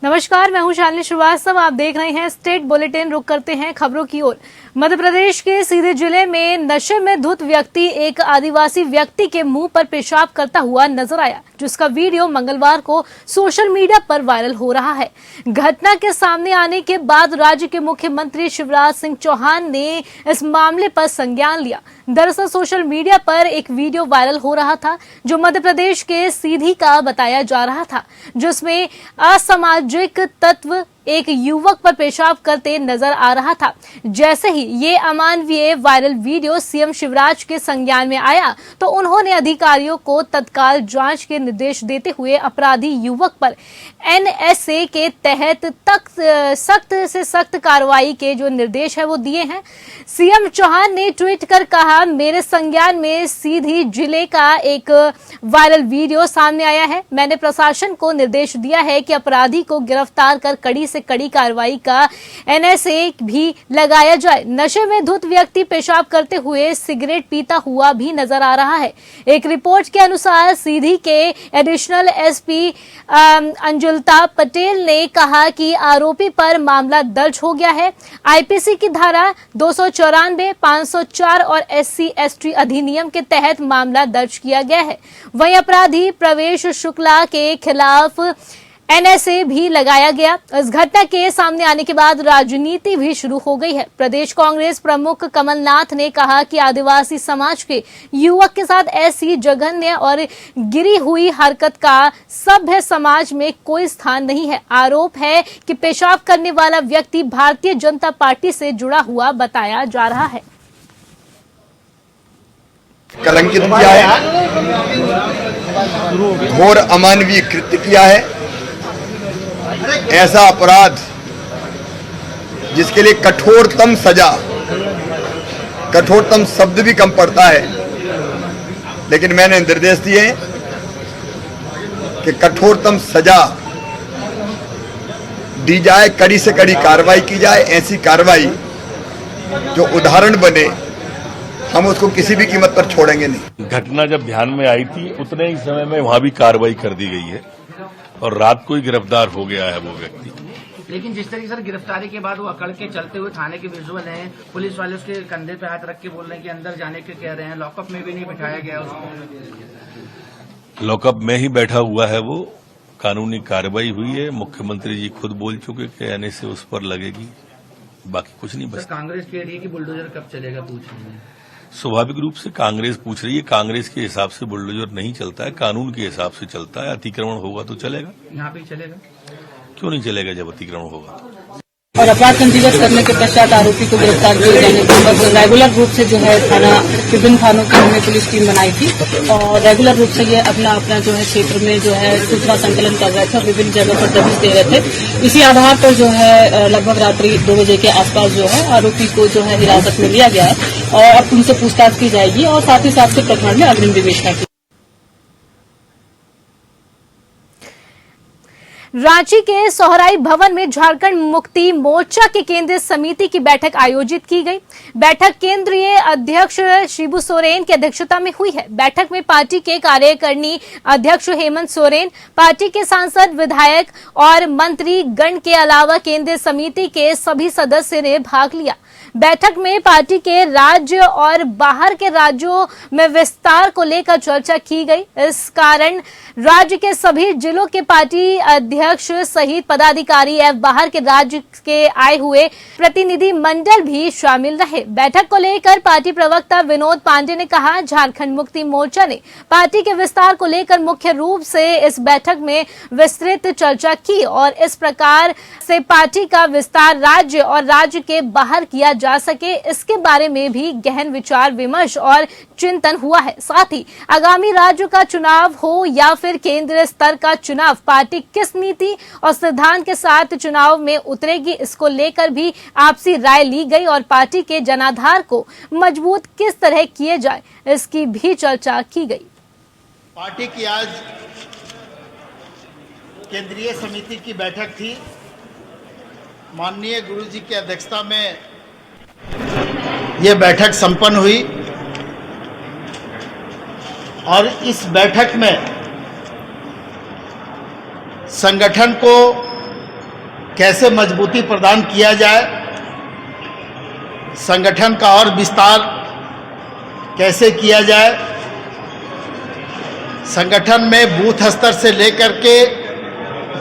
नमस्कार, मैं हूं शालिनी श्रीवास्तव। आप देख रहे हैं स्टेट बुलेटिन। रुक करते हैं खबरों की ओर। मध्य प्रदेश के सीधी जिले में नशे में धुत व्यक्ति एक आदिवासी व्यक्ति के मुंह पर पेशाब करता हुआ नजर आया, जिसका वीडियो मंगलवार को सोशल मीडिया पर वायरल हो रहा है। घटना के सामने आने के बाद राज्य के मुख्यमंत्री शिवराज सिंह चौहान ने इस मामले पर संज्ञान लिया। दरअसल सोशल मीडिया पर एक वीडियो वायरल हो रहा था जो मध्य प्रदेश के सीधी का बताया जा रहा था, जिसमें असामाजिक तत्व एक युवक पर पेशाब करते नजर आ रहा था। जैसे ही ये अमानवीय वायरल वीडियो सीएम शिवराज के संज्ञान में आया तो उन्होंने अधिकारियों को तत्काल जांच के निर्देश देते हुए अपराधी युवक पर एनएसए के तहत सख्त से सख्त कार्रवाई के जो निर्देश है वो दिए हैं। सीएम चौहान ने ट्वीट कर कहा, मेरे संज्ञान में सीधी जिले का एक वायरल वीडियो सामने आया है। मैंने प्रशासन को निर्देश दिया है कि अपराधी को गिरफ्तार कर कड़ी से कड़ी कार्रवाई का एनएसए भी लगाया जाए। नशे में धुत व्यक्ति पेशाब करते हुए सिगरेट पीता हुआ भी नजर आ रहा है। एक रिपोर्ट के अनुसार सीधी के एडिशनल एसपी अंजुलता पटेल ने कहा कि आरोपी पर मामला दर्ज हो गया है। आईपीसी की धारा 294, 504 और SC/ST अधिनियम के तहत मामला दर्ज किया गया है। वहीं अपराधी प्रवेश शुक्ला के खिलाफ एनएसए भी लगाया गया। इस घटना के सामने आने के बाद राजनीति भी शुरू हो गई है। प्रदेश कांग्रेस प्रमुख कमलनाथ ने कहा कि आदिवासी समाज के युवक के साथ ऐसी जघन्य और गिरी हुई हरकत का सभ्य समाज में कोई स्थान नहीं है। आरोप है कि पेशाब करने वाला व्यक्ति भारतीय जनता पार्टी से जुड़ा हुआ बताया जा रहा है। कलंकित किया है, घोर अमानवीय कृत्य किया है। ऐसा अपराध जिसके लिए कठोरतम सजा, कठोरतम शब्द भी कम पड़ता है, लेकिन मैंने निर्देश दिए कि कठोरतम सजा दी जाए, कड़ी से कड़ी कार्रवाई की जाए। ऐसी कार्रवाई जो उदाहरण बने, हम उसको किसी भी कीमत पर छोड़ेंगे नहीं। घटना जब ध्यान में आई थी उतने ही समय में वहां भी कार्रवाई कर दी गई है और रात को ही गिरफ्तार हो गया है वो व्यक्ति। लेकिन जिस तरीके से गिरफ्तारी के बाद वो अकड़ के चलते हुए थाने के विजुअल हैं, पुलिस वाले उसके कंधे पे हाथ रख के बोल रहे हैं कि अंदर जाने के कह रहे हैं, लॉकअप में भी नहीं बिठाया गया उसको। लॉकअप में ही बैठा हुआ है वो। कानूनी कार्रवाई हुई है, मुख्यमंत्री जी खुद बोल चुके कि एनएसए उस पर लगेगी, बाकी कुछ नहीं बचा। कांग्रेस कह रही है कि बुलडोजर कब चलेगा, पूछ रही है। स्वाभाविक रूप से कांग्रेस पूछ रही है। कांग्रेस के हिसाब से बुलडोजर नहीं चलता है, कानून के हिसाब से चलता है। अतिक्रमण होगा तो चलेगा, यहाँ पे चलेगा। क्यों नहीं चलेगा जब अतिक्रमण होगा। और अपराध पंजीबद्ध करने के पश्चात आरोपी को गिरफ्तार किए जाने के बाद रेगुलर रूप से जो है थाना, विभिन्न थानों की हमने पुलिस टीम बनाई थी और रेगुलर रूप से ये अपना जो है क्षेत्र में जो है सूचना संकलन कर रहे थे, विभिन्न जगह पर दबिश दे रहे थे। इसी आधार पर जो है लगभग रात्रि 2 बजे के आसपास जो है आरोपी को जो है हिरासत में लिया गया है और अब उनसे पूछताछ की जाएगी और साथ ही साथ से प्रकरण में अग्रिम विवेचना की। रांची के सोहराई भवन में झारखंड मुक्ति मोर्चा की केंद्रीय समिति की बैठक आयोजित की गई। बैठक केंद्रीय अध्यक्ष शिबू सोरेन की अध्यक्षता में हुई है। बैठक में पार्टी के कार्यकारिणी अध्यक्ष हेमंत सोरेन, पार्टी के सांसद, विधायक और मंत्री गण के अलावा केंद्रीय समिति के सभी सदस्य ने भाग लिया। बैठक में पार्टी के राज्य और बाहर के राज्यों में विस्तार को लेकर चर्चा की गई। इस कारण राज्य के सभी जिलों के पार्टी अध्यक्ष सहित पदाधिकारी एवं बाहर के राज्य के आए हुए प्रतिनिधि मंडल भी शामिल रहे। बैठक को लेकर पार्टी प्रवक्ता विनोद पांडे ने कहा, झारखंड मुक्ति मोर्चा ने पार्टी के विस्तार को लेकर मुख्य रूप से इस बैठक में विस्तृत चर्चा की और इस प्रकार से पार्टी का विस्तार राज्य और राज्य के बाहर किया जा सके, इसके बारे में भी गहन विचार विमर्श और चिंतन हुआ है। साथ ही आगामी राज्य का चुनाव हो या फिर केंद्रीय स्तर का चुनाव, पार्टी किस नीति और सिद्धांत के साथ चुनाव में उतरेगी, इसको लेकर भी आपसी राय ली गई और पार्टी के जनाधार को मजबूत किस तरह किए जाए, इसकी भी चर्चा की गई। पार्टी की आज केंद्रीय समिति की बैठक थी। माननीय गुरुजी की अध्यक्षता में यह बैठक संपन्न हुई और इस बैठक में संगठन को कैसे मजबूती प्रदान किया जाए, संगठन का और विस्तार कैसे किया जाए, संगठन में बूथ स्तर से लेकर के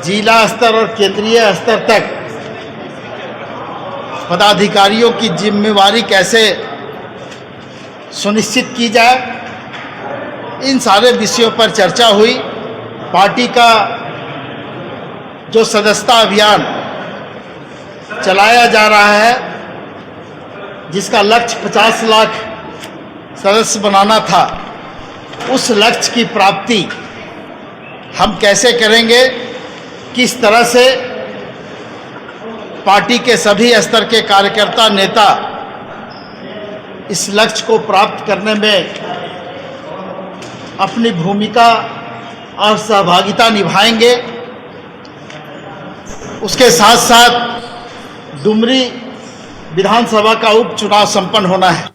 जिला स्तर और केंद्रीय स्तर तक पदाधिकारियों की जिम्मेवारी कैसे सुनिश्चित की जाए, इन सारे विषयों पर चर्चा हुई। पार्टी का जो सदस्यता अभियान चलाया जा रहा है, जिसका लक्ष्य 50 लाख सदस्य बनाना था, उस लक्ष्य की प्राप्ति हम कैसे करेंगे, किस तरह से पार्टी के सभी स्तर के कार्यकर्ता नेता इस लक्ष्य को प्राप्त करने में अपनी भूमिका और सहभागिता निभाएंगे। उसके साथ साथ डुमरी विधानसभा का उपचुनाव संपन्न होना है।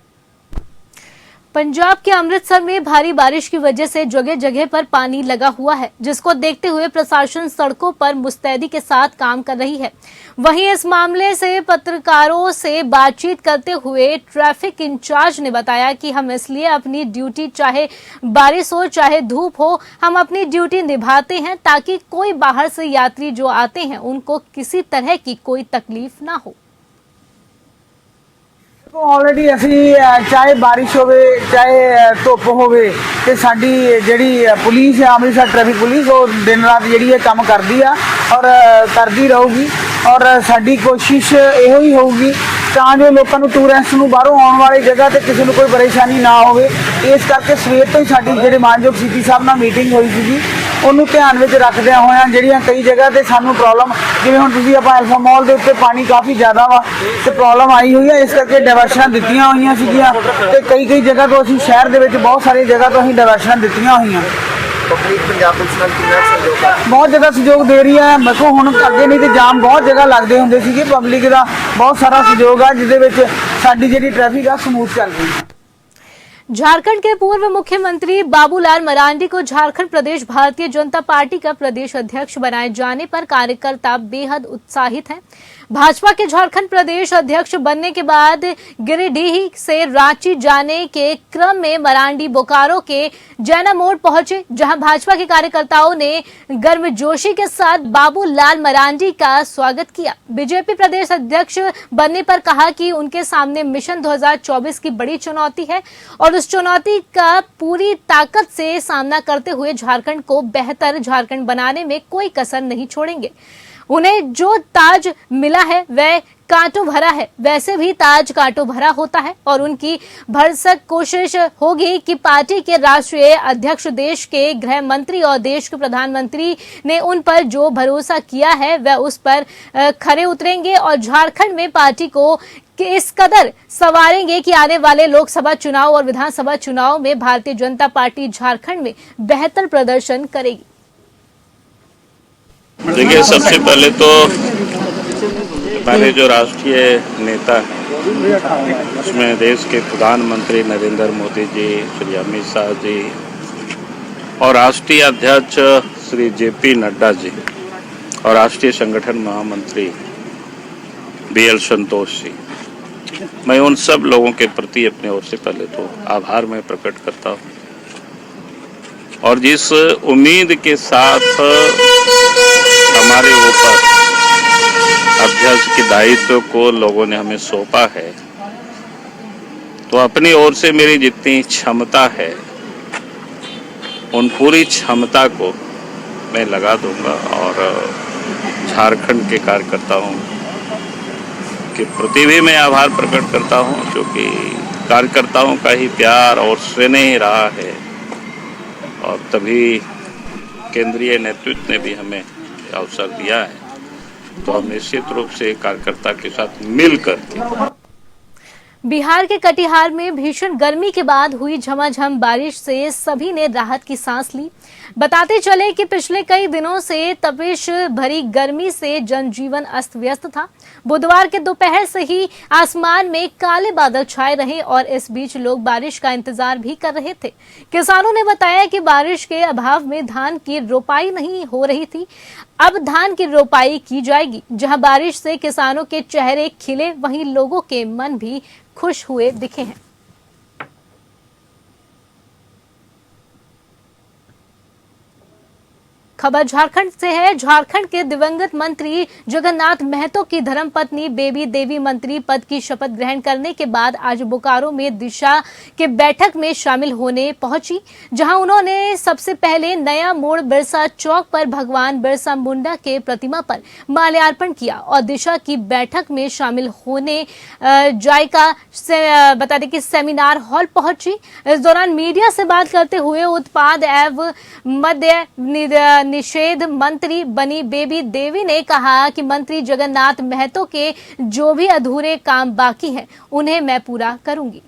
पंजाब के अमृतसर में भारी बारिश की वजह से जगह जगह पर पानी लगा हुआ है, जिसको देखते हुए प्रशासन सड़कों पर मुस्तैदी के साथ काम कर रही है। वहीं इस मामले से पत्रकारों से बातचीत करते हुए ट्रैफिक इंचार्ज ने बताया कि हम इसलिए अपनी ड्यूटी, चाहे बारिश हो चाहे धूप हो, हम अपनी ड्यूटी निभाते हैं ताकि कोई बाहर से यात्री जो आते हैं उनको किसी तरह की कोई तकलीफ ना हो। ऑलरेडी असी चाहे बारिश होवे चाहे धुप होवे ते साडी जिहड़ी पुलिस है, अमृतसर ट्रैफिक पुलिस, वो दिन रात जिहड़ी है काम करदी आ और करदी रहूगी। और साडी कोशिश इहो ही होगी तां जो लोकां नूं, टूरिस्ट नूं बाहरों आउण वाली जगह ते किसी नूं कोई परेशानी ना होवे। इस करके सवेर तो ही साडी जिहड़े मानयोग सीपी साहब नाल मीटिंग होई सीगी, ਉਹਨੂੰ ਧਿਆਨ ਵਿੱਚ ਰੱਖਦਿਆਂ ਹੋਇਆਂ ਜਿਹੜੀਆਂ ਕਈ ਜਗ੍ਹਾ ਤੇ ਸਾਨੂੰ ਪ੍ਰੋਬਲਮ, ਜਿਵੇਂ ਹੁਣ ਤੁਸੀਂ ਆਪਾਂ ਅਲਫਾ ਮਾਲ ਦੇ ਉੱਤੇ ਪਾਣੀ ਕਾਫੀ ਜ਼ਿਆਦਾ ਵਾ ਤੇ ਪ੍ਰੋਬਲਮ ਆਈ ਹੋਈ ਹੈ, ਇਸ ਕਰਕੇ ਡਾਇਵਰਸ਼ਨਾਂ ਦਿੱਤੀਆਂ ਹੋਈਆਂ ਸੀਗੀਆਂ ਤੇ ਕਈ ਜਗ੍ਹਾ ਤੋਂ ਅਸੀਂ ਸ਼ਹਿਰ ਦੇ ਵਿੱਚ ਬਹੁਤ ਸਾਰੀ ਜਗ੍ਹਾ ਤੋਂ ਅਸੀਂ ਡਾਇਵਰਸ਼ਨਾਂ ਦਿੱਤੀਆਂ ਹੋਈਆਂ। ਪਬਲਿਕ ਪੰਜਾਬ ਪੁਲਿਸ ਨਾਲ ਕਿੰਨਾ ਸਹਿਯੋਗ ਹੈ? ਬਹੁਤ ਜ਼ਿਆਦਾ ਸਹਿਯੋਗ ਦੇ ਰਹੀ ਹੈ। ਦੇਖੋ ਹੁਣ ਅੱਗੇ ਨਹੀਂ ਤੇ ਜਾਮ ਬਹੁਤ ਜਗ੍ਹਾ ਲੱਗਦੇ ਹੁੰਦੇ ਸੀਗੇ, ਪਬਲਿਕ ਦਾ ਬਹੁਤ ਸਾਰਾ ਸਹਿਯੋਗ ਆ ਜਿਹਦੇ ਵਿੱਚ ਸਾਡੀ ਜਿਹੜੀ ਟ੍ਰੈਫਿਕ ਆ ਸਮੂਥ ਚੱਲ ਰਹੀ ਹੈ। झारखंड के पूर्व मुख्यमंत्री बाबूलाल मरांडी को झारखंड प्रदेश भारतीय जनता पार्टी का प्रदेश अध्यक्ष बनाए जाने पर कार्यकर्ता बेहद उत्साहित हैं। भाजपा के झारखंड प्रदेश अध्यक्ष बनने के बाद गिरिडीह से रांची जाने के क्रम में मरांडी बोकारो के जैना मोड़ पहुंचे, जहां भाजपा के कार्यकर्ताओं ने गर्मजोशी के साथ बाबूलाल मरांडी का स्वागत किया। बीजेपी प्रदेश अध्यक्ष बनने पर कहा कि उनके सामने मिशन 2024 की बड़ी चुनौती है और उस चुनौती का पूरी ताकत से सामना करते हुए झारखंड को बेहतर झारखंड बनाने में कोई कसर नहीं छोड़ेंगे। उन्हें जो ताज मिला है वह कांटों भरा है, वैसे भी ताज कांटों भरा होता है और उनकी भरसक कोशिश होगी कि पार्टी के राष्ट्रीय अध्यक्ष, देश के गृह मंत्री और देश के प्रधानमंत्री ने उन पर जो भरोसा किया है वह उस पर खरे उतरेंगे और झारखंड में पार्टी को इस कदर संवारेंगे कि आने वाले लोकसभा चुनाव और विधानसभा चुनाव में भारतीय जनता पार्टी झारखंड में बेहतर प्रदर्शन करेगी। देखिए, सबसे पहले तो हमारे जो राष्ट्रीय नेता हैं उसमें देश के प्रधानमंत्री नरेंद्र मोदी जी, श्री अमित शाह जी और राष्ट्रीय अध्यक्ष श्री जेपी नड्डा जी और राष्ट्रीय संगठन महामंत्री BL संतोष जी, मैं उन सब लोगों के प्रति अपने ओर से पहले तो आभार मैं प्रकट करता हूँ। और जिस उम्मीद के साथ हमारे ऊपर अध्यक्ष के दायित्व को लोगों ने हमें सौंपा है, तो अपनी ओर से मेरी जितनी क्षमता है उन पूरी क्षमता को मैं लगा दूंगा और झारखंड के कार्यकर्ताओं के प्रति भी मैं आभार प्रकट करता हूं, क्योंकि कार्यकर्ताओं का ही प्यार और स्नेह रहा है और तभी केंद्रीय नेतृत्व ने भी हमें अवसर दिया है, तो हम निश्चित रूप से कार्यकर्ता के साथ मिलकर। बिहार के कटिहार में भीषण गर्मी के बाद हुई झमाझम बारिश से सभी ने राहत की सांस ली। बताते चले कि पिछले कई दिनों से तपिश भरी गर्मी से जनजीवन अस्त व्यस्त था। बुधवार के दोपहर से ही आसमान में काले बादल छाए रहे और इस बीच लोग बारिश का इंतजार भी कर रहे थे। किसानों ने बताया कि बारिश के अभाव में धान की रोपाई नहीं हो रही थी। अब धान की रोपाई की जाएगी। जहां बारिश से किसानों के चेहरे खिले, वहीं लोगों के मन भी खुश हुए दिखे हैं। खबर झारखंड से है। झारखंड के दिवंगत मंत्री जगन्नाथ महतो की धर्मपत्नी बेबी देवी मंत्री पद की शपथ ग्रहण करने के बाद आज बोकारो में दिशा के बैठक में शामिल होने पहुंची, जहां उन्होंने सबसे पहले नया मोड़ बिरसा चौक पर भगवान बिरसा मुंडा के प्रतिमा पर माल्यार्पण किया और दिशा की बैठक में शामिल होने जायका से बता दें कि सेमिनार हॉल पहुंची। इस दौरान मीडिया से बात करते हुए उत्पाद एवं मद्य निषेध मंत्री बनी बेबी देवी ने कहा कि मंत्री जगन्नाथ महतो के जो भी अधूरे काम बाकी हैं, उन्हें मैं पूरा करूंगी।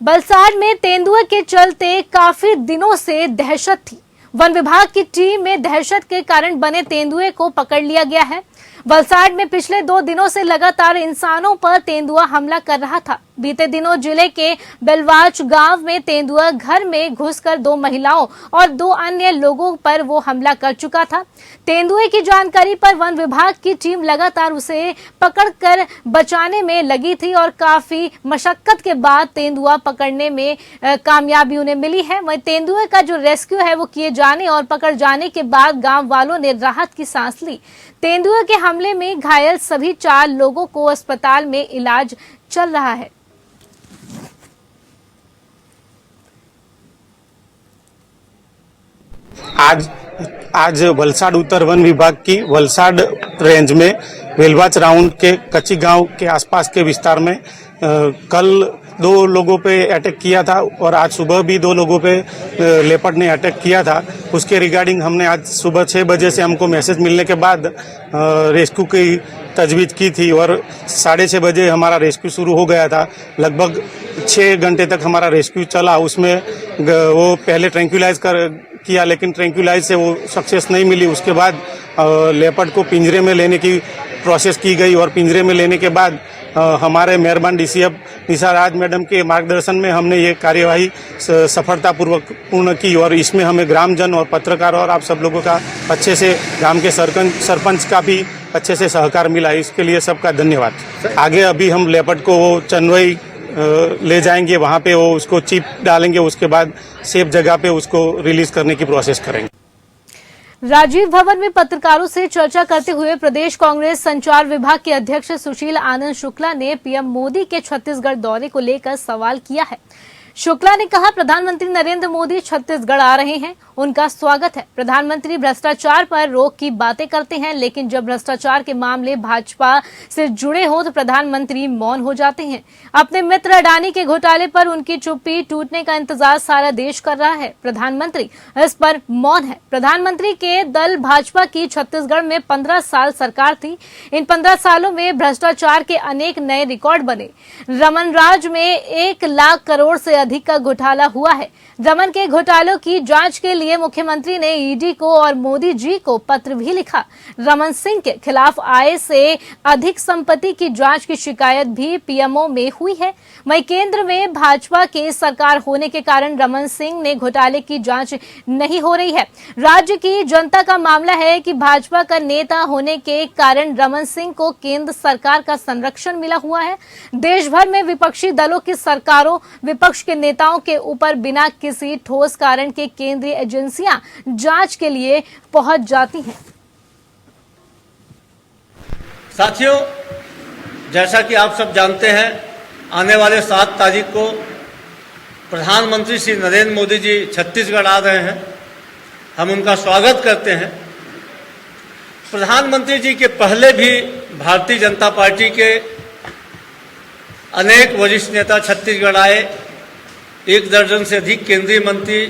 वलसाड में तेंदुए के चलते काफी दिनों से दहशत थी। वन विभाग की टीम में दहशत के कारण बने तेंदुए को पकड़ लिया गया है। वलसाड में पिछले 2 दिनों से लगातार इंसानों पर तेंदुआ हमला कर रहा था। बीते दिनों जिले के बेलवाच गांव में तेंदुआ घर में घुसकर 2 महिलाओं और 2 अन्य लोगों पर वो हमला कर चुका था। तेंदुए की जानकारी पर वन विभाग की टीम लगातार उसे पकड़कर बचाने में लगी थी और काफी मशक्कत के बाद तेंदुआ पकड़ने में कामयाबी उन्हें मिली है। वहीं तेंदुए का जो रेस्क्यू है वो किए जाने और पकड़ जाने के बाद गांव वालों ने राहत की सांस ली। तेंदुए के हमले में घायल सभी 4 लोगों को अस्पताल में इलाज चल रहा है। आज वलसाड उत्तर वन विभाग की वलसाड रेंज में वेलवाच राउंड के कच्ची गांव के आसपास के विस्तार में कल 2 लोगों पे अटैक किया था और आज सुबह भी 2 लोगों पे लेपर्ड ने अटैक किया था। उसके रिगार्डिंग हमने आज सुबह 6 बजे से हमको मैसेज मिलने के बाद रेस्क्यू की तजवीज़ की थी और 6:30 बजे हमारा रेस्क्यू शुरू हो गया था। लगभग 6 घंटे तक हमारा रेस्क्यू चला। उसमें वो पहले ट्रैंक्विलाइज किया, लेकिन ट्रैंक्विलाइज से वो सक्सेस नहीं मिली। उसके बाद लेपर्ड को पिंजरे में लेने की प्रोसेस की गई और पिंजरे में लेने के बाद हमारे मेहरबान डीसीएफ निशा राज मैडम के मार्गदर्शन में हमने ये कार्यवाही सफलतापूर्वक पूर्ण की और इसमें हमें ग्रामजन और पत्रकार और आप सब लोगों का अच्छे से, ग्राम के सरपंच का भी अच्छे से सहकार मिला। इसके लिए सबका धन्यवाद। आगे अभी हम लेपर्ड को वो चंदवई ले जाएंगे, वहाँ पे वो उसको चिप डालेंगे, उसके बाद सेफ जगह पे उसको रिलीज करने की प्रोसेस करेंगे। राजीव भवन में पत्रकारों से चर्चा करते हुए प्रदेश कांग्रेस संचार विभाग के अध्यक्ष सुशील आनंद शुक्ला ने पीएम मोदी के छत्तीसगढ़ दौरे को लेकर सवाल किया है। शुक्ला ने कहा, प्रधानमंत्री नरेंद्र मोदी छत्तीसगढ़ आ रहे हैं, उनका स्वागत है। प्रधानमंत्री भ्रष्टाचार पर रोक की बातें करते हैं, लेकिन जब भ्रष्टाचार के मामले भाजपा से जुड़े हो तो प्रधानमंत्री मौन हो जाते हैं। अपने मित्र अडानी के घोटाले पर उनकी चुप्पी टूटने का इंतजार सारा देश कर रहा है। प्रधानमंत्री इस पर मौन है। प्रधानमंत्री के दल भाजपा की छत्तीसगढ़ में 15 साल सरकार थी। इन 15 सालों में भ्रष्टाचार के अनेक नए रिकॉर्ड बने। रमन राज में 1 लाख करोड़ से अधिक का घोटाला हुआ है। रमन के घोटालों की जांच के लिए मुख्यमंत्री ने ईडी को और मोदी जी को पत्र भी लिखा। रमन सिंह के खिलाफ आय से अधिक संपत्ति की जांच की शिकायत भी पीएमओ में हुई है। वहीं केंद्र में भाजपा की सरकार होने के कारण रमन सिंह ने घोटाले की जांच नहीं हो रही है। राज्य की जनता का मामला है कि भाजपा का नेता होने के कारण रमन सिंह को केंद्र सरकार का संरक्षण मिला हुआ है। देश भर में विपक्षी दलों की सरकारों, विपक्ष के नेताओं के ऊपर बिना किसी ठोस कारण के केंद्रीय एजेंसियां जांच के लिए पहुंच जाती हैं। साथियों, जैसा कि आप सब जानते हैं, आने वाले 7 तारीख को प्रधानमंत्री श्री नरेंद्र मोदी जी छत्तीसगढ़ आ रहे हैं। हम उनका स्वागत करते हैं। प्रधानमंत्री जी के पहले भी भारतीय जनता पार्टी के अनेक वरिष्ठ नेता छत्तीसगढ़ आए। 1 दर्जन से अधिक केंद्रीय मंत्री,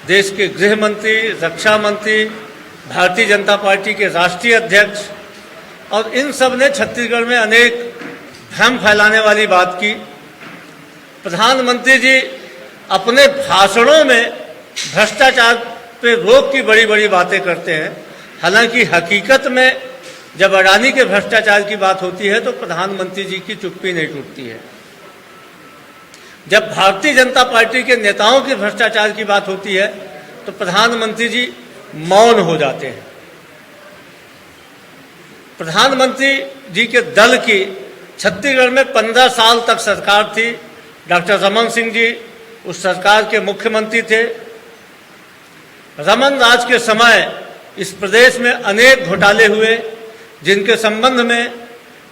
देश के गृह मंत्री, रक्षा मंत्री, भारतीय जनता पार्टी के राष्ट्रीय अध्यक्ष और इन सब ने छत्तीसगढ़ में अनेक भ्रम फैलाने वाली बात की। प्रधानमंत्री जी अपने भाषणों में भ्रष्टाचार पे रोक की बड़ी बड़ी बातें करते हैं, हालांकि हकीकत में जब अडानी के भ्रष्टाचार की बात होती है तो प्रधानमंत्री जी की चुप्पी नहीं टूटती है। जब भारतीय जनता पार्टी के नेताओं के भ्रष्टाचार की बात होती है तो प्रधानमंत्री जी मौन हो जाते हैं। प्रधानमंत्री जी के दल की छत्तीसगढ़ में 15 साल तक सरकार थी। डॉक्टर रमन सिंह जी उस सरकार के मुख्यमंत्री थे। रमन राज के समय इस प्रदेश में अनेक घोटाले हुए, जिनके संबंध में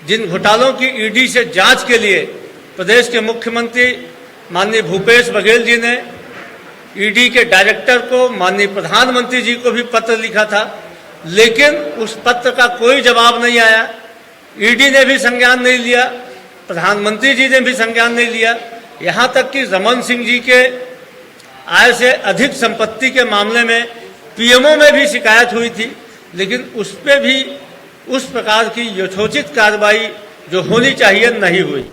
जिन घोटालों की ईडी से जांच के लिए प्रदेश के मुख्यमंत्री माननीय भूपेश बघेल जी ने ईडी के डायरेक्टर को, माननीय प्रधानमंत्री जी को भी पत्र लिखा था, लेकिन उस पत्र का कोई जवाब नहीं आया। ईडी ने भी संज्ञान नहीं लिया, प्रधानमंत्री जी ने भी संज्ञान नहीं लिया। यहाँ तक कि रमन सिंह जी के आय से अधिक संपत्ति के मामले में पीएमओ में भी शिकायत हुई थी, लेकिन उस पर भी उस प्रकार की यथोचित कार्रवाई जो होनी चाहिए नहीं हुई।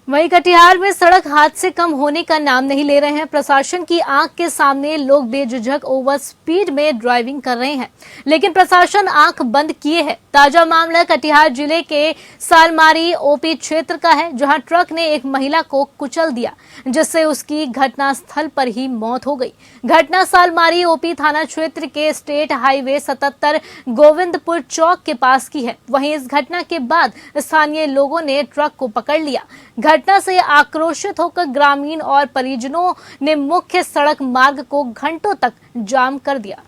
वहीं कटिहार में सड़क हादसे कम होने का नाम नहीं ले रहे हैं। प्रशासन की आंख के सामने लोग बेझिझक ओवर स्पीड में ड्राइविंग कर रहे हैं, लेकिन प्रशासन आंख बंद किए है। ताजा मामला कटिहार जिले के सालमारी ओपी क्षेत्र का है, जहां ट्रक ने एक महिला को कुचल दिया, जिससे उसकी घटनास्थल पर ही मौत हो गई। घटना सालमारी ओपी थाना क्षेत्र के स्टेट हाईवे 77 गोविंदपुर चौक के पास की है। वहीं इस घटना के बाद स्थानीय लोगों ने ट्रक को पकड़ लिया। घटना से आक्रोशित होकर ग्रामीण और परिजनों ने मुख्य सड़क मार्ग को घंटों तक जाम कर दिया।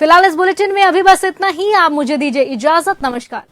फिलहाल इस बुलेटिन में अभी बस इतना ही। आप मुझे दीजिए इजाजत। नमस्कार।